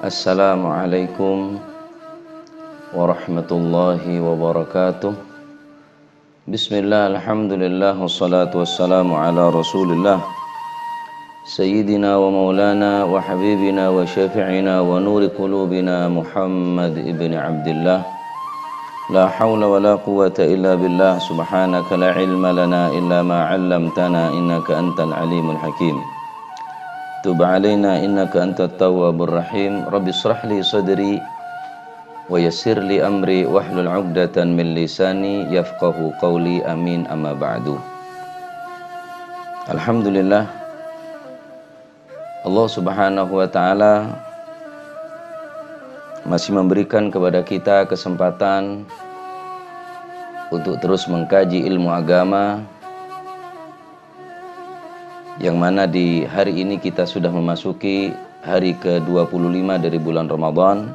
Assalamualaikum warahmatullahi wabarakatuh. Bismillah, alhamdulillah, wassalatu wassalamu ala rasulillah Sayyidina wa maulana wa habibina wa syafi'ina wa nuri qulubina Muhammad ibn Abdillah. La hawla wa la quwata illa billah. Subhanaka la ilma lana illa ma 'allamtana innaka antal alimul hakim. Tub alaina innaka antat tawwabur rahim. Rabbi shrah li sadri wa yassir li amri wahlul 'uqdatan min lisani yafqahu qawli. Amin, amma ba'du. Alhamdulillah, Allah Subhanahu wa taala masih memberikan kepada kita kesempatan untuk terus mengkaji ilmu agama, yang mana di hari ini kita sudah memasuki hari ke-25 dari bulan Ramadan.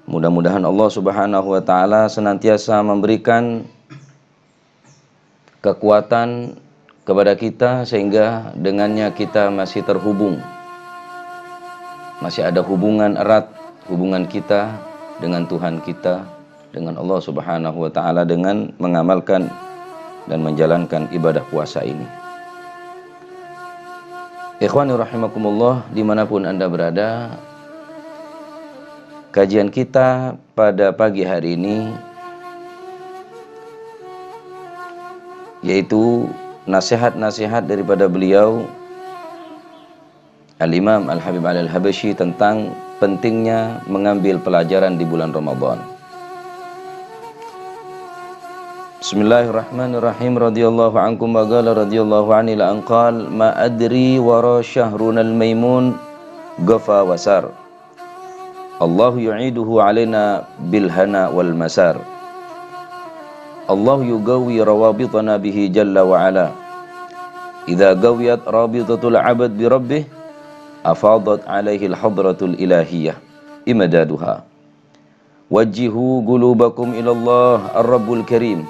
Mudah-mudahan Allah Subhanahu wa taala senantiasa memberikan kekuatan kepada kita sehingga dengannya kita masih terhubung. Masih ada hubungan erat, hubungan kita dengan Tuhan kita, dengan Allah Subhanahu wa taala, dengan mengamalkan dan menjalankan ibadah puasa ini. Ikhwani rahimakumullah, dimanapun Anda berada, kajian kita pada pagi hari ini yaitu nasihat-nasihat daripada beliau Al-Imam Al-Habib Ali Al-Habasyi tentang pentingnya mengambil pelajaran di bulan Ramadan. Bismillahirrahmanirrahim. Radhiyallahu ankum wa qala radhiyallahu anil anqal ma adri wara syahrunal maimun ghafa wasar. Allah yu'iduhu alaina bil hana wal masar. Allah yugawi rawabitana bihi jalla wa ala. Idza gawiyat rabitatul 'abd bi rabbih afadat alaihi al hadratul ilahiyah imadaduha. Wajjihu qulubakum ila Allah ar-rabbul karim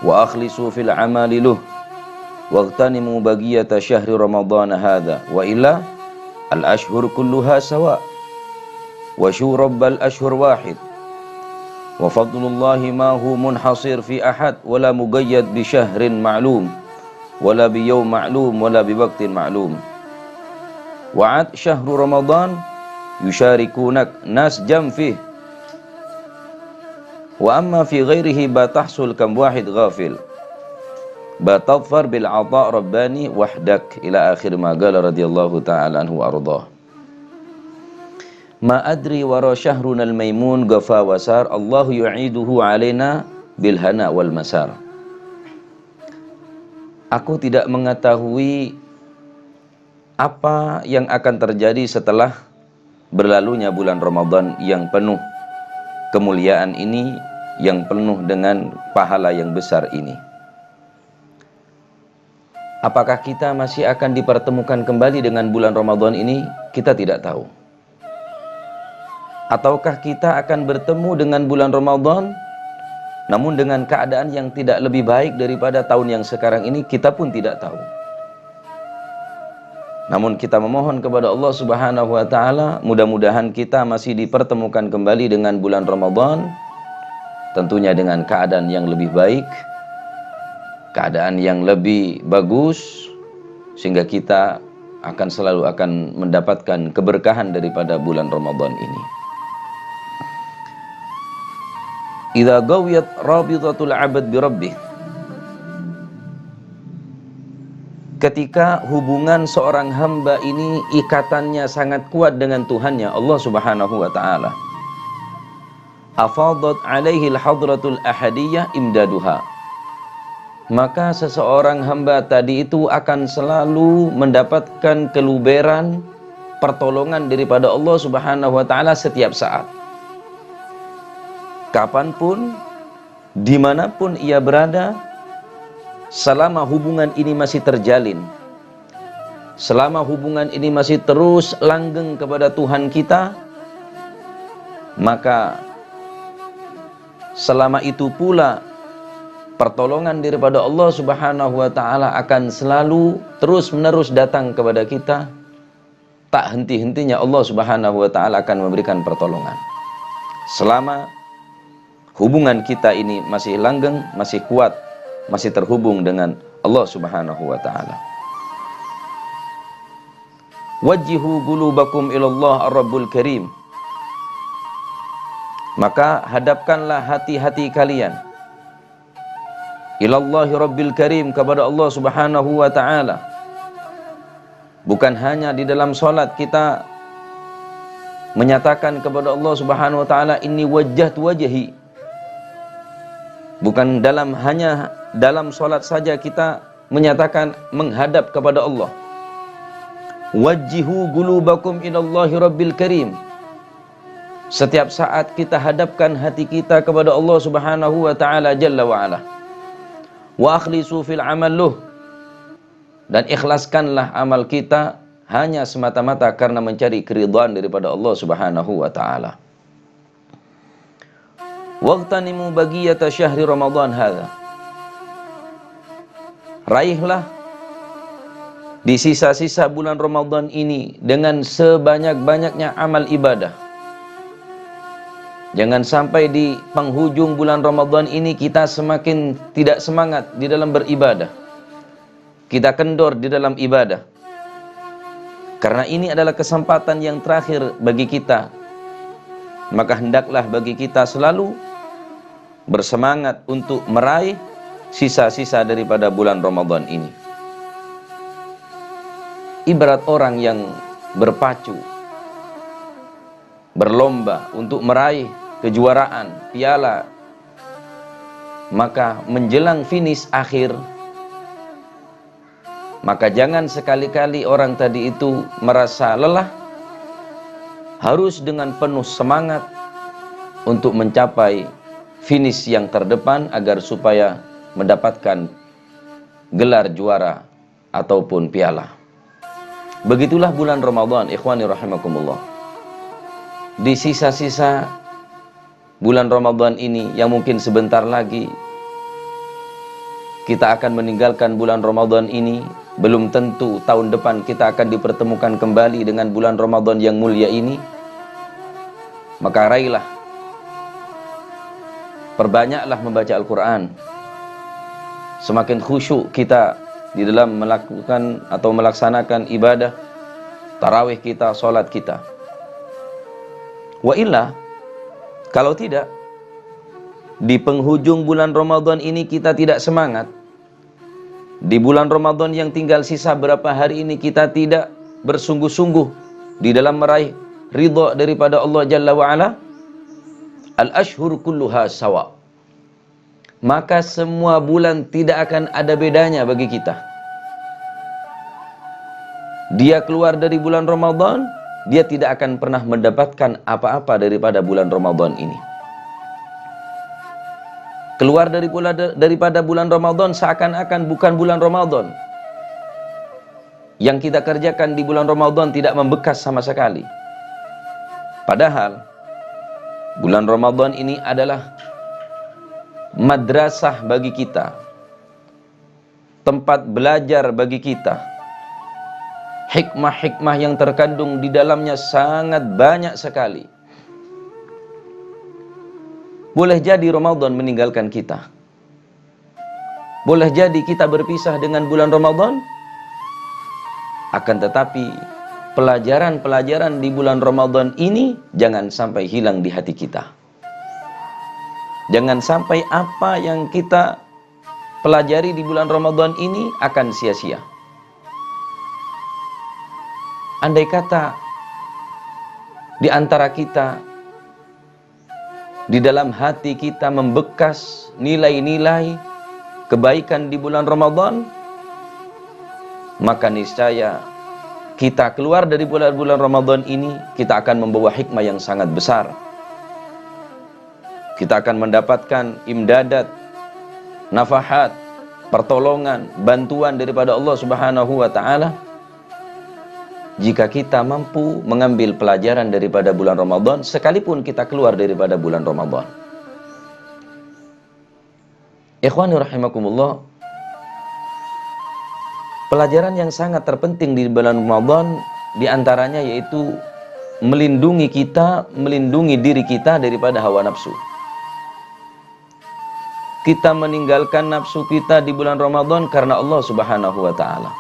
wa akhlisu fil amali luh waghtanimu bagiyata syahri ramadhan hadha wa illa al ashhur kulluha sawa wa syurabbal ashhur wahid wa fadlullahi ma hu munhasir fi ahad wa la mugayyad bi syahrin ma'lum wa la bi yawm ma'lum wa la bi waqtin ma'lum. Wa'ad syahru ramadhan yusharikunak nas jam fih wa amma fi ghairihi batahsul kam wahid ghafil batadfar bil ata' rabbani wahdak ila akhir ma qala radhiyallahu ta'ala anhu wa ardah. Ma adri wara syahrunal maimun ghafa wasar. Allahu yu'iduhu alaina bil hana wal masar. Aku tidak mengetahui apa yang akan terjadi setelah berlalunya bulan Ramadan yang penuh kemuliaan ini, yang penuh dengan pahala yang besar ini. Apakah kita masih akan dipertemukan kembali dengan bulan Ramadan ini? Kita tidak tahu. Ataukah kita akan bertemu dengan bulan Ramadan namun dengan keadaan yang tidak lebih baik daripada tahun yang sekarang ini? Kita pun tidak tahu. Namun kita memohon kepada Allah Subhanahu wa taala, mudah-mudahan kita masih dipertemukan kembali dengan bulan Ramadan, tentunya dengan keadaan yang lebih baik, keadaan yang lebih bagus, sehingga kita selalu akan mendapatkan keberkahan daripada bulan Ramadan ini. Idza gawiyat rabitatul 'abd bi rabbih. Ketika hubungan seorang hamba ini ikatannya sangat kuat dengan Tuhannya, Allah Subhanahu wa taala. Afadat alaihi al-hadratul ahadiyah imdaduha. Maka seseorang hamba tadi itu akan selalu mendapatkan keluberan pertolongan daripada Allah Subhanahu wa taala setiap saat. Kapanpun, dimanapun ia berada, selama hubungan ini masih terjalin, selama hubungan ini masih terus langgeng kepada Tuhan kita, maka selama itu pula pertolongan daripada Allah Subhanahu wa taala akan selalu terus-menerus datang kepada kita tak henti-hentinya Allah Subhanahu wa taala akan memberikan pertolongan. Selama hubungan kita ini masih langgeng, masih kuat, masih terhubung dengan Allah Subhanahu wa taala. Wajjihu qulubakum ilallah ar-rabbul karim. Maka hadapkanlah hati-hati kalian ilallahi rabbil karim, kepada Allah Subhanahu wa taala. Bukan hanya di dalam salat kita menyatakan kepada Allah Subhanahu wa taala, inni wajjahtu wajhi. Bukan hanya dalam salat saja kita menyatakan menghadap kepada Allah. Wajjihu qulubakum ilallahi rabbil karim. Setiap saat kita hadapkan hati kita kepada Allah Subhanahu wa taala jalla wa ala. Wa akhlisu fil amal luh. Dan ikhlaskanlah amal kita hanya semata-mata karena mencari keridhaan daripada Allah Subhanahu wa taala. Waqtanimu bagiyata syahri Ramadan hadza. Raihlah di sisa-sisa bulan Ramadan ini dengan sebanyak-banyaknya amal ibadah. Jangan sampai di penghujung bulan Ramadan ini kita semakin tidak semangat di dalam beribadah. Kita kendor di dalam ibadah. Karena ini adalah kesempatan yang terakhir bagi kita. Maka hendaklah bagi kita selalu bersemangat untuk meraih sisa-sisa daripada bulan Ramadan ini. Ibarat orang yang berpacu, berlomba untuk meraih kejuaraan, piala, maka menjelang finish akhir, maka jangan sekali-kali orang tadi itu merasa lelah, harus dengan penuh semangat untuk mencapai finish yang terdepan agar supaya mendapatkan gelar juara ataupun piala. Begitulah bulan Ramadan, ikhwani rahimakumullah. Di sisa-sisa bulan Ramadan ini yang mungkin sebentar lagi kita akan meninggalkan bulan Ramadan ini, belum tentu tahun depan kita akan dipertemukan kembali dengan bulan Ramadan yang mulia ini. Maka raihlah, perbanyaklah membaca Al-Quran. Semakin khusyuk kita di dalam melakukan atau melaksanakan ibadah tarawih kita, sholat kita. Wa illa, kalau tidak, di penghujung bulan Ramadan ini kita tidak semangat, di bulan Ramadan yang tinggal sisa berapa hari ini kita tidak bersungguh-sungguh di dalam meraih ridha daripada Allah Jalla wa'ala, al-ashhur kulluha sawa, maka semua bulan tidak akan ada bedanya bagi kita. Dia keluar dari bulan Ramadan, dia tidak akan pernah mendapatkan apa-apa daripada bulan Ramadan ini. Keluar daripada bulan Ramadan seakan-akan bukan bulan Ramadan. Yang kita kerjakan di bulan Ramadan tidak membekas sama sekali. Padahal bulan Ramadan ini adalah madrasah bagi kita, tempat belajar bagi kita. Hikmah-hikmah yang terkandung di dalamnya sangat banyak sekali. Boleh jadi Ramadan meninggalkan kita. Boleh jadi kita berpisah dengan bulan Ramadan. Akan tetapi pelajaran-pelajaran di bulan Ramadan ini jangan sampai hilang di hati kita. Jangan sampai apa yang kita pelajari di bulan Ramadan ini akan sia-sia. Andai kata di antara kita, di dalam hati kita membekas nilai-nilai kebaikan di bulan Ramadan, maka niscaya kita keluar dari bulan-bulan Ramadan ini, kita akan membawa hikmah yang sangat besar. Kita akan mendapatkan imdadat, nafahat, pertolongan, bantuan daripada Allah Subhanahu wa taala jika kita mampu mengambil pelajaran daripada bulan Ramadan sekalipun kita keluar daripada bulan Ramadan. Ikhwani rahimakumullah, pelajaran yang sangat terpenting di bulan Ramadan di antaranya yaitu melindungi diri kita daripada hawa nafsu. Kita meninggalkan nafsu kita di bulan Ramadan karena Allah Subhanahu wa taala.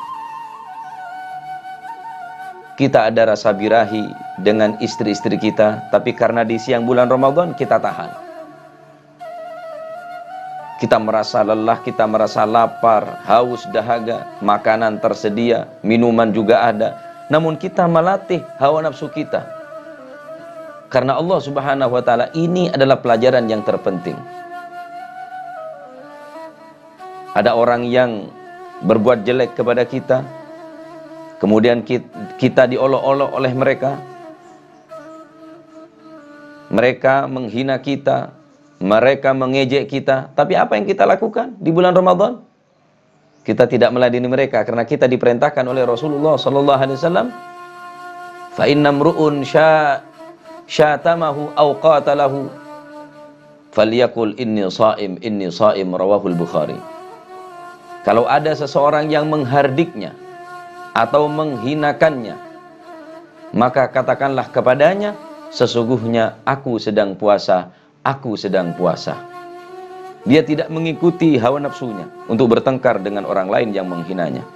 Kita ada rasa birahi dengan istri-istri kita, tapi karena di siang bulan Ramadan kita tahan. Kita merasa lelah, kita merasa lapar, haus, dahaga, makanan tersedia, minuman juga ada. Namun kita melatih hawa nafsu kita. Karena Allah Subhanahu wa taala, ini adalah pelajaran yang terpenting. Ada orang yang berbuat jelek kepada kita, kemudian kita diolok-olok oleh mereka. Mereka menghina kita, mereka mengejek kita. Tapi apa yang kita lakukan di bulan Ramadan? Kita tidak meladeni mereka karena kita diperintahkan oleh Rasulullah sallallahu alaihi wasallam, fa inna mru'un syatamahu aw qatalahu falyaqul inni sha'im rawahul Bukhari. Kalau ada seseorang yang menghardiknya atau menghinakannya, maka katakanlah kepadanya, sesungguhnya aku sedang puasa, aku sedang puasa. Dia tidak mengikuti hawa nafsunya untuk bertengkar dengan orang lain yang menghinanya.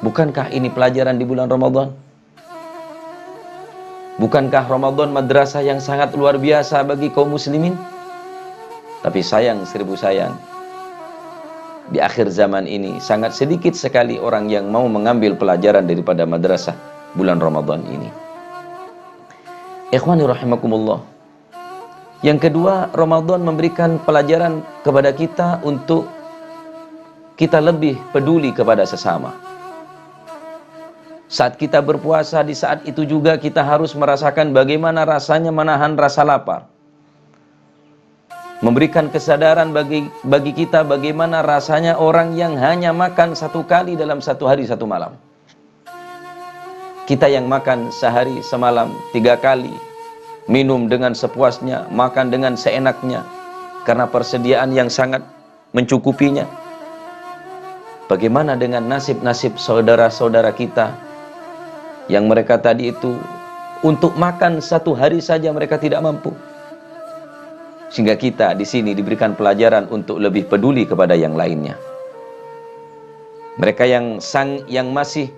Bukankah ini pelajaran di bulan Ramadan? Bukankah Ramadan madrasah yang sangat luar biasa bagi kaum muslimin? Tapi sayang, seribu sayang, di akhir zaman ini sangat sedikit sekali orang yang mau mengambil pelajaran daripada madrasah bulan Ramadan ini. Ikhwani rahimakumullah. Yang kedua, Ramadan memberikan pelajaran kepada kita untuk kita lebih peduli kepada sesama. Saat kita berpuasa, di saat itu juga kita harus merasakan bagaimana rasanya menahan rasa lapar. Memberikan kesadaran bagi kita bagaimana rasanya orang yang hanya makan satu kali dalam satu hari satu malam. Kita yang makan sehari semalam 3 kali, minum dengan sepuasnya, makan dengan seenaknya, karena persediaan yang sangat mencukupinya. Bagaimana dengan nasib-nasib saudara-saudara kita yang mereka tadi itu untuk makan satu hari saja mereka tidak mampu. Sehingga kita di sini diberikan pelajaran untuk lebih peduli kepada yang lainnya. Mereka yang masih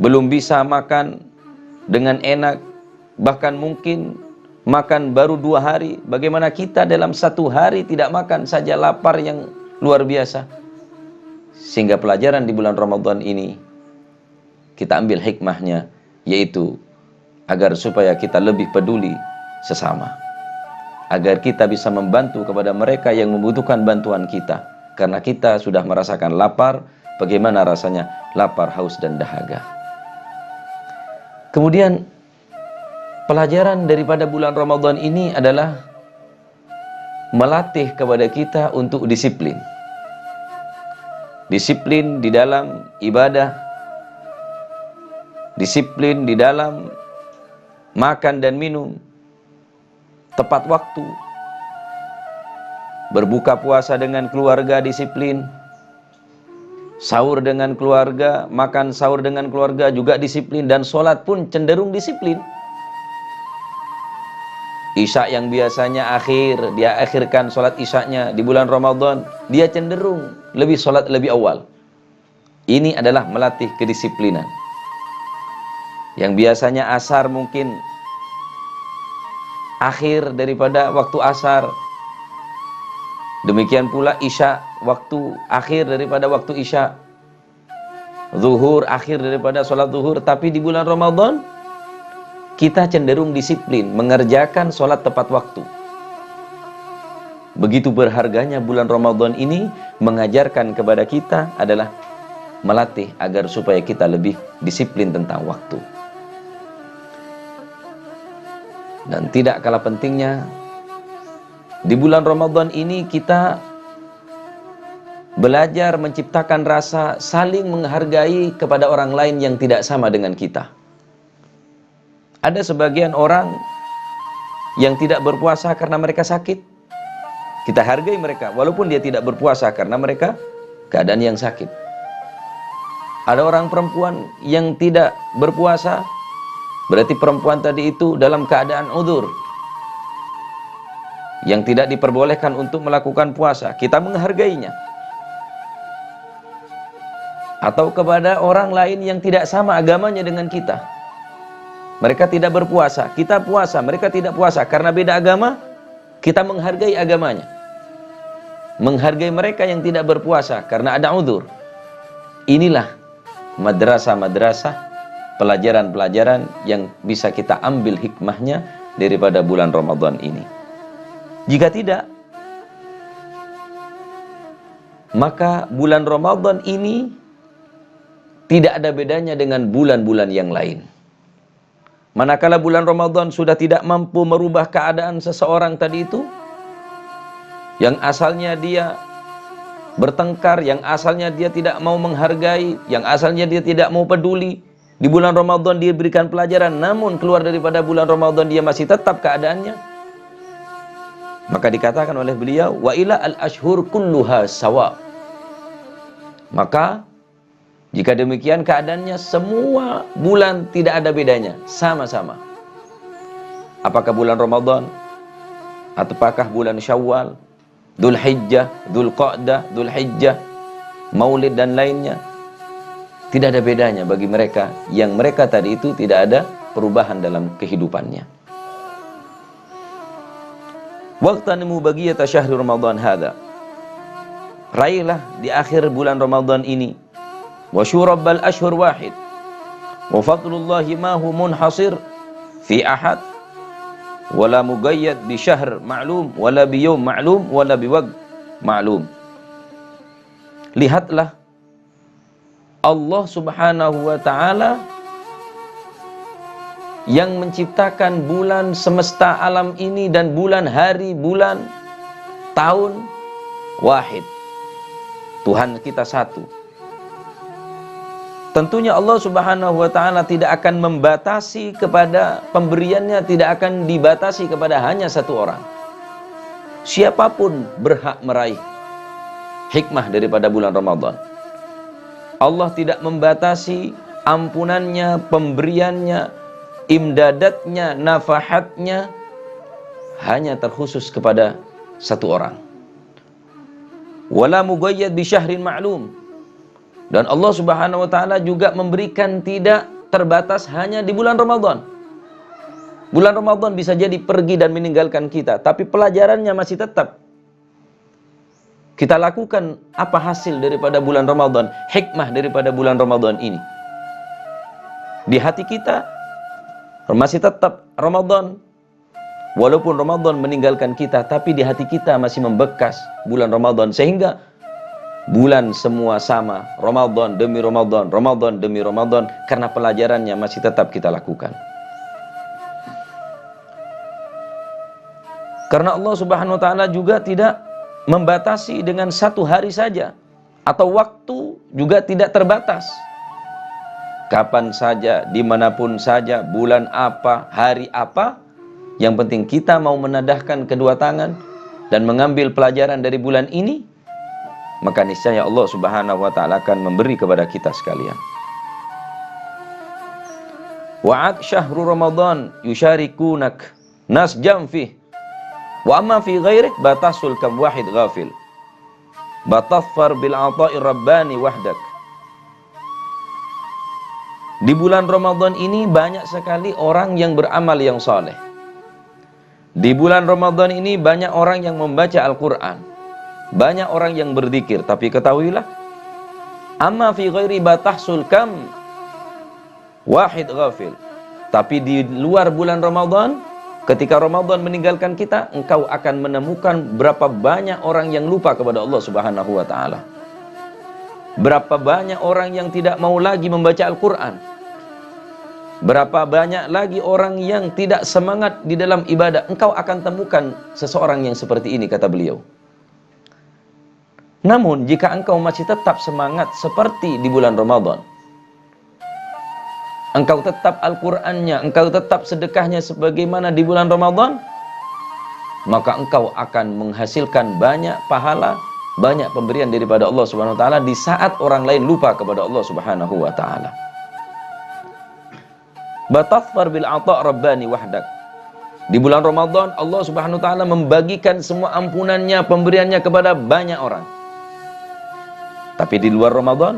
belum bisa makan dengan enak, bahkan mungkin makan baru 2 hari. Bagaimana kita dalam 1 hari tidak makan saja lapar yang luar biasa. Sehingga pelajaran di bulan Ramadan ini kita ambil hikmahnya, yaitu agar supaya kita lebih peduli sesama. Agar kita bisa membantu kepada mereka yang membutuhkan bantuan kita. Karena kita sudah merasakan lapar, bagaimana rasanya lapar, haus, dan dahaga. Kemudian, pelajaran daripada bulan Ramadan ini adalah melatih kepada kita untuk disiplin. Disiplin di dalam ibadah, disiplin di dalam makan dan minum, tepat waktu, berbuka puasa dengan keluarga disiplin, sahur dengan keluarga, makan sahur dengan keluarga juga disiplin, dan sholat pun cenderung disiplin. Isya yang biasanya dia akhirkan sholat isyanya di bulan Ramadan, dia cenderung lebih sholat lebih awal. Ini adalah melatih kedisiplinan. Yang biasanya asar mungkin akhir daripada waktu asar, demikian pula isya waktu akhir daripada waktu isya, zuhur akhir daripada sholat zuhur. Tapi di bulan Ramadan kita cenderung disiplin mengerjakan sholat tepat waktu. Begitu berharganya bulan Ramadan ini mengajarkan kepada kita adalah melatih agar supaya kita lebih disiplin tentang waktu. Dan tidak kalah pentingnya, di bulan Ramadan ini kita belajar menciptakan rasa saling menghargai kepada orang lain yang tidak sama dengan kita. Ada sebagian orang yang tidak berpuasa karena mereka sakit. Kita hargai mereka walaupun dia tidak berpuasa karena mereka keadaan yang sakit. Ada orang perempuan yang tidak berpuasa, berarti perempuan tadi itu dalam keadaan udzur, yang tidak diperbolehkan untuk melakukan puasa. Kita menghargainya. Atau kepada orang lain yang tidak sama agamanya dengan kita. Mereka tidak berpuasa, kita puasa, mereka tidak puasa. Karena beda agama, kita menghargai agamanya. Menghargai mereka yang tidak berpuasa karena ada udzur. Inilah madrasah-madrasah, pelajaran-pelajaran yang bisa kita ambil hikmahnya daripada bulan Ramadan ini. Jika tidak, maka bulan Ramadan ini tidak ada bedanya dengan bulan-bulan yang lain. Manakala bulan Ramadan sudah tidak mampu merubah keadaan seseorang tadi itu, yang asalnya dia bertengkar, yang asalnya dia tidak mau menghargai, yang asalnya dia tidak mau peduli, di bulan Ramadan dia berikan pelajaran, namun keluar daripada bulan Ramadan dia masih tetap keadaannya, maka dikatakan oleh beliau, wa ila al-ashhur kulluha sawa. Maka jika demikian keadaannya, semua bulan tidak ada bedanya, sama-sama. Apakah bulan Ramadan, ataukah bulan Syawal, Dzulhijjah, Dzulqa'dah, Dzulhijjah, Maulid dan lainnya, tidak ada bedanya bagi mereka yang mereka tadi itu tidak ada perubahan dalam kehidupannya. Waqtanimu bagiyata syahri Ramadan hadza. Raihlah di akhir bulan Ramadan ini. Wa syurabbal ashhur wahid. Wa fadlullahi ma hu munhasir fi ahad. Wala mugayyad bi syahr ma'lum, wala bi yawm ma'lum, wala bi waqt ma'lum. Lihatlah Allah Subhanahu wa ta'ala yang menciptakan bulan semesta alam ini dan bulan, hari, bulan, tahun, wahid. Tuhan kita satu. Tentunya Allah Subhanahu wa ta'ala tidak akan membatasi kepada pemberiannya, tidak akan dibatasi kepada hanya satu orang. Siapapun berhak meraih hikmah daripada bulan Ramadan. Allah tidak membatasi ampunannya, pemberiannya, imdadatnya, nafahatnya hanya terkhusus kepada satu orang. Wala mugayyad bi syahrin ma'lum. Dan Allah Subhanahu wa ta'ala juga memberikan tidak terbatas hanya di bulan Ramadan. Bulan Ramadan bisa jadi pergi dan meninggalkan kita, tapi pelajarannya masih tetap. Kita lakukan apa hasil daripada bulan Ramadan, hikmah daripada bulan Ramadan ini. Di hati kita masih tetap Ramadan. Walaupun Ramadan meninggalkan kita, tapi di hati kita masih membekas bulan Ramadan. Sehingga bulan semua sama, Ramadan demi Ramadan, Ramadan demi Ramadan, karena pelajarannya masih tetap kita lakukan. Karena Allah Subhanahu wa ta'ala juga tidak membatasi dengan satu hari saja, atau waktu juga tidak terbatas. Kapan saja, dimanapun saja, bulan apa, hari apa, yang penting kita mau menadahkan kedua tangan dan mengambil pelajaran dari bulan ini, maka niscaya Allah Subhanahu wa ta'ala akan memberi kepada kita sekalian. Wa'ad syahru Ramadan yusyarikunak nasjam fih, wa amma fi ghairik batasul kam wahid ghafil, bataffar bil ata'i rabbani wahdak. Di bulan Ramadan ini banyak sekali orang yang beramal yang saleh. Di bulan Ramadan ini banyak orang yang membaca Al-Quran, banyak orang yang berzikir, tapi ketahuilah, amma fi ghairi batahsul kam wahid ghafil. Tapi di luar bulan Ramadan, ketika Ramadan meninggalkan kita, engkau akan menemukan berapa banyak orang yang lupa kepada Allah Subhanahu wa ta'ala. Berapa banyak orang yang tidak mau lagi membaca Al-Quran. Berapa banyak lagi orang yang tidak semangat di dalam ibadah. Engkau akan temukan seseorang yang seperti ini, kata beliau. Namun jika engkau masih tetap semangat seperti di bulan Ramadan, engkau tetap Al-Qur'annya, engkau tetap sedekahnya sebagaimana di bulan Ramadan, maka engkau akan menghasilkan banyak pahala, banyak pemberian daripada Allah Subhanahu wa taala di saat orang lain lupa kepada Allah Subhanahu wa taala. Bataghfar bil ata' rabbani wahdak. Di bulan Ramadan Allah Subhanahu wa taala membagikan semua ampunannya, pemberiannya kepada banyak orang. Tapi di luar Ramadan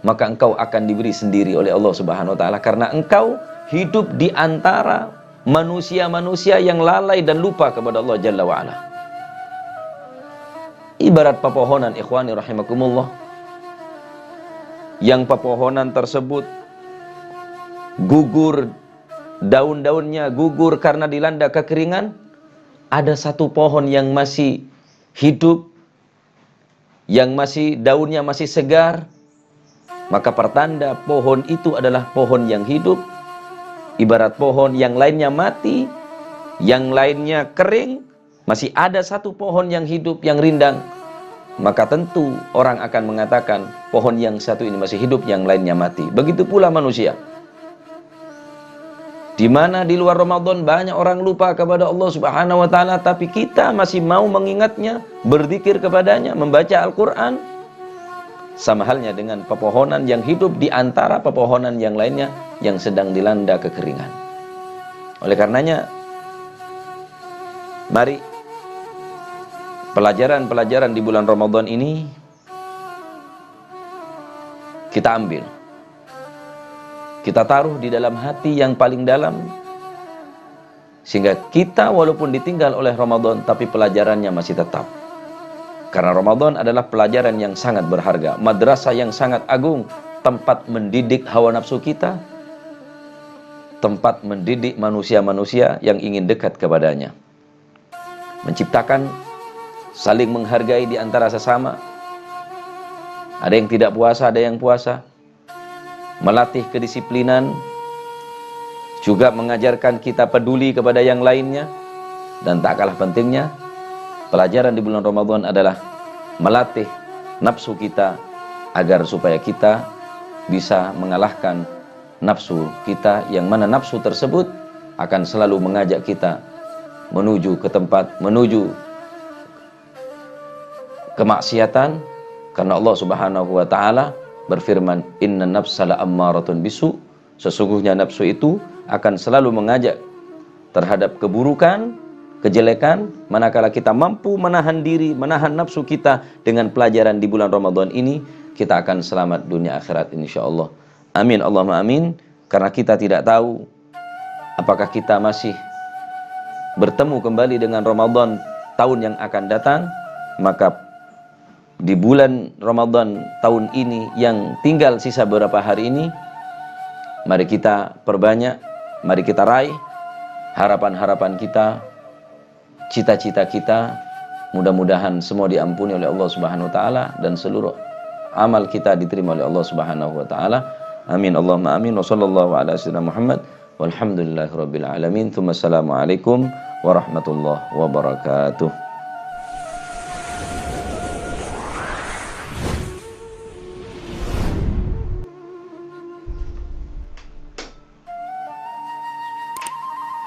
maka engkau akan diberi sendiri oleh Allah Subhanahu wa taala karena engkau hidup di antara manusia-manusia yang lalai dan lupa kepada Allah Jalla wa ala. Ibarat pepohonan, ikhwani rahimakumullah, yang pepohonan tersebut gugur, daun-daunnya gugur karena dilanda kekeringan. Ada satu pohon yang masih hidup, yang masih daunnya masih segar, maka pertanda pohon itu adalah pohon yang hidup. Ibarat pohon yang lainnya mati, yang lainnya kering, masih ada satu pohon yang hidup, yang rindang, maka tentu orang akan mengatakan pohon yang satu ini masih hidup, yang lainnya mati. Begitu pula manusia. Di mana di luar Ramadan banyak orang lupa kepada Allah Subhanahu wa taala, tapi kita masih mau mengingatnya, berzikir kepadanya, membaca Al-Qur'an. Sama halnya dengan pepohonan yang hidup di antara pepohonan yang lainnya yang sedang dilanda kekeringan. Oleh karenanya, mari pelajaran-pelajaran di bulan Ramadan ini kita ambil, kita taruh di dalam hati yang paling dalam, sehingga kita walaupun ditinggal oleh Ramadan tapi pelajarannya masih tetap. Karena Ramadan adalah pelajaran yang sangat berharga, madrasah yang sangat agung, tempat mendidik hawa nafsu kita, tempat mendidik manusia-manusia yang ingin dekat kepadanya, menciptakan saling menghargai di antara sesama. Ada yang tidak puasa, ada yang puasa, melatih kedisiplinan, juga mengajarkan kita peduli kepada yang lainnya. Dan tak kalah pentingnya, pelajaran di bulan Ramadan adalah melatih nafsu kita agar supaya kita bisa mengalahkan nafsu kita, yang mana nafsu tersebut akan selalu mengajak kita menuju ke tempat, menuju kemaksiatan. Karena Allah Subhanahu wa taala berfirman, inna nafsa la'ammaratun bisu, sesungguhnya nafsu itu akan selalu mengajak terhadap keburukan, kejelekan. Manakala kita mampu menahan diri, menahan nafsu kita dengan pelajaran di bulan Ramadan ini, kita akan selamat dunia akhirat insyaallah. Amin Allahumma amin. Karena kita tidak tahu apakah kita masih bertemu kembali dengan Ramadan tahun yang akan datang. Maka di bulan Ramadan tahun ini yang tinggal sisa beberapa hari ini, mari kita perbanyak, mari kita raih harapan-harapan kita, cita-cita kita. Mudah-mudahan semua diampuni oleh Allah Subhanahu wa taala dan seluruh amal kita diterima oleh Allah Subhanahu wa taala. Amin Allahumma amin. Wa sallallahu ala sayyidina Muhammad walhamdulillahirabbil alamin. Tsumma assalamu alaikum warahmatullahi wabarakatuh.